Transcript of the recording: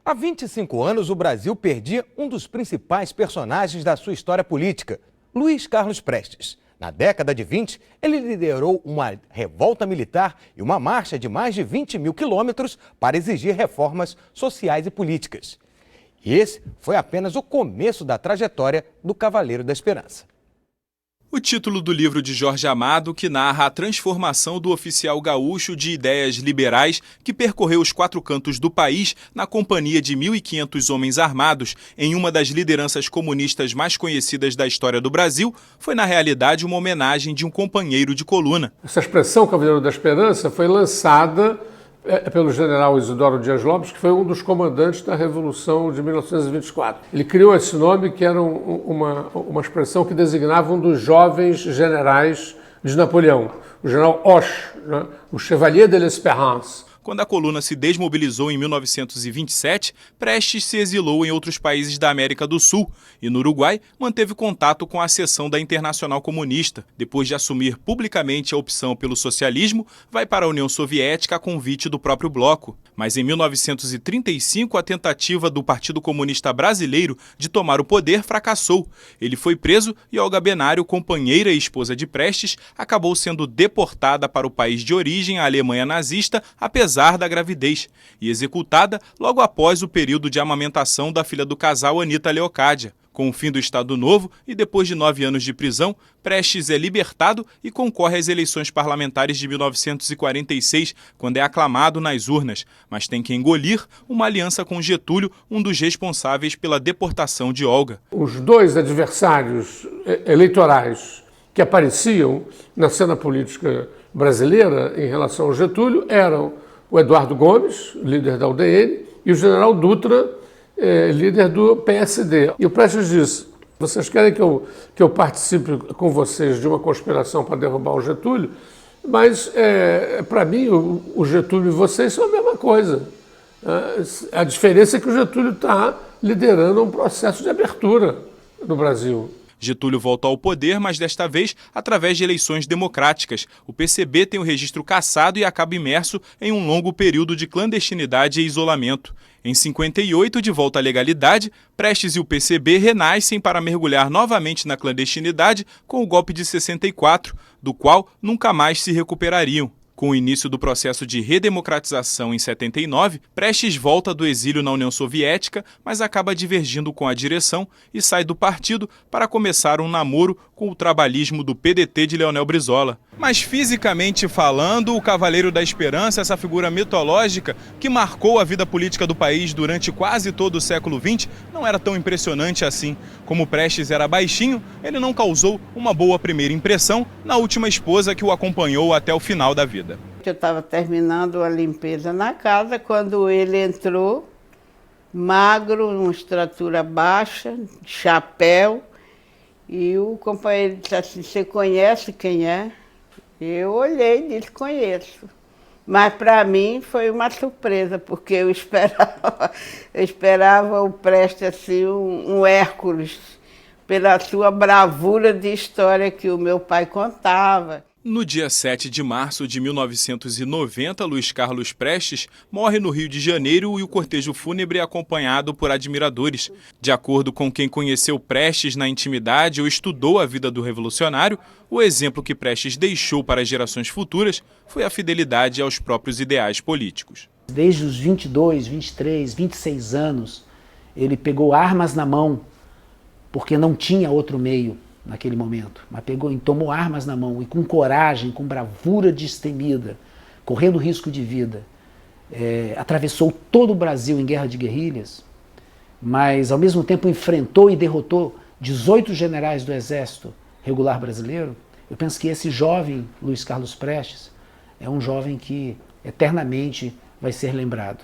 Há 25 anos, o Brasil perdia um dos principais personagens da sua história política, Luiz Carlos Prestes. Na década de 20, ele liderou uma revolta militar e uma marcha de mais de 20 mil quilômetros para exigir reformas sociais e políticas. E esse foi apenas o começo da trajetória do Cavaleiro da Esperança. O título do livro de Jorge Amado, que narra a transformação do oficial gaúcho de ideias liberais que percorreu os 4 cantos do país na companhia de 1.500 homens armados em uma das lideranças comunistas mais conhecidas da história do Brasil, foi na realidade uma homenagem de um companheiro de coluna. Essa expressão Cavaleiro da Esperança foi lançada pelo general Isidoro Dias Lopes, que foi um dos comandantes da Revolução de 1924. Ele criou esse nome, que era uma expressão que designava um dos jovens generais de Napoleão, o general Hoche, né? O Chevalier de l'Espérance. Quando a coluna se desmobilizou em 1927, Prestes se exilou em outros países da América do Sul e, no Uruguai, manteve contato com a seção da Internacional Comunista. Depois de assumir publicamente a opção pelo socialismo, vai para a União Soviética a convite do próprio bloco. Mas em 1935, a tentativa do Partido Comunista Brasileiro de tomar o poder fracassou. Ele foi preso e Olga Benário, companheira e esposa de Prestes, acabou sendo deportada para o país de origem, a Alemanha nazista, apesar da gravidez, e executada logo após o período de amamentação da filha do casal, Anita Leocádia. Com o fim do Estado Novo e depois de 9 anos de prisão, Prestes é libertado e concorre às eleições parlamentares de 1946, quando é aclamado nas urnas, mas tem que engolir uma aliança com Getúlio, um dos responsáveis pela deportação de Olga. Os dois adversários eleitorais que apareciam na cena política brasileira em relação ao Getúlio eram o Eduardo Gomes, líder da UDN, e o general Dutra, líder do PSD. E o Prestes disse: vocês querem que eu participe com vocês de uma conspiração para derrubar o Getúlio, mas para mim o Getúlio e vocês são a mesma coisa. A diferença é que o Getúlio está liderando um processo de abertura no Brasil. Getúlio volta ao poder, mas desta vez através de eleições democráticas. O PCB tem o registro cassado e acaba imerso em um longo período de clandestinidade e isolamento. Em 58, de volta à legalidade, Prestes e o PCB renascem para mergulhar novamente na clandestinidade com o golpe de 64, do qual nunca mais se recuperariam. Com o início do processo de redemocratização em 79, Prestes volta do exílio na União Soviética, mas acaba divergindo com a direção e sai do partido para começar um namoro com o trabalhismo do PDT de Leonel Brizola. Mas fisicamente falando, o Cavaleiro da Esperança, essa figura mitológica que marcou a vida política do país durante quase todo o século XX, não era tão impressionante assim. Como Prestes era baixinho, ele não causou uma boa primeira impressão na última esposa que o acompanhou até o final da vida. Eu estava terminando a limpeza na casa quando ele entrou, magro, uma estrutura baixa, chapéu, e o companheiro disse assim: você conhece quem é? Eu olhei e disse: conheço. Mas para mim foi uma surpresa, porque eu esperava o Prestes assim, um Hércules, pela sua bravura de história que o meu pai contava. No dia 7 de março de 1990, Luiz Carlos Prestes morre no Rio de Janeiro e o cortejo fúnebre é acompanhado por admiradores. De acordo com quem conheceu Prestes na intimidade ou estudou a vida do revolucionário, o exemplo que Prestes deixou para as gerações futuras foi a fidelidade aos próprios ideais políticos. Desde os 22, 23, 26 anos, ele pegou armas na mão, porque não tinha outro meio naquele momento, mas tomou armas na mão e com coragem, com bravura destemida, correndo risco de vida, atravessou todo o Brasil em guerra de guerrilhas, mas ao mesmo tempo enfrentou e derrotou 18 generais do Exército Regular Brasileiro. Eu penso que esse jovem Luiz Carlos Prestes é um jovem que eternamente vai ser lembrado.